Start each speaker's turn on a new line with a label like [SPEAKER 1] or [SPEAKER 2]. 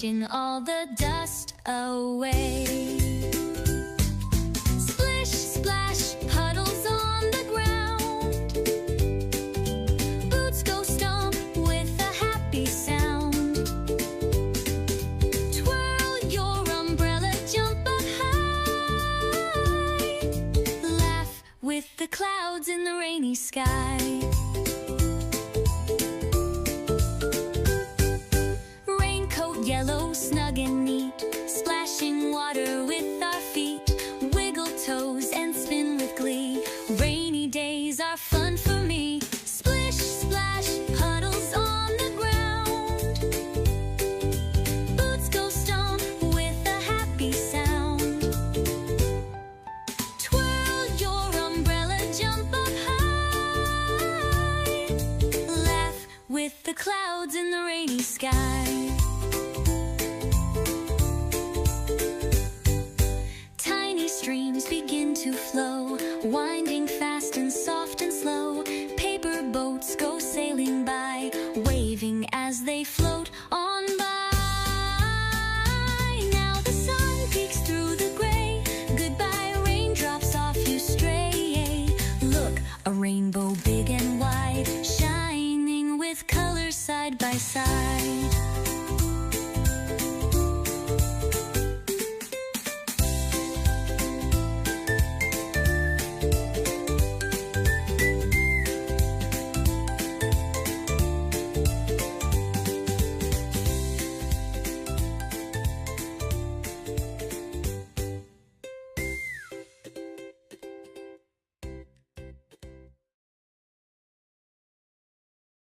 [SPEAKER 1] washing all the dust away. Splish, splash, puddles on the ground. Boots go stomp with a happy sound. Twirl your umbrella, jump up high. Laugh with the clouds in the rainy sky. Yellow, snug and neat, splashing water with our feet. Wiggle toes and spin with glee. Rainy days are fun for me. Splish, splash, puddles on the ground. Boots go stomp with a happy sound. Twirl your umbrella, jump up high. Laugh with the clouds in the rainy sky. Streams begin to flow, winding fast and soft and slow. Paper boats go sailing by, waving as they float on by. Now the sun peeks through the gray. Goodbye, raindrops, off you stray. Look, a rainbow big and wide, shining with colors side by side.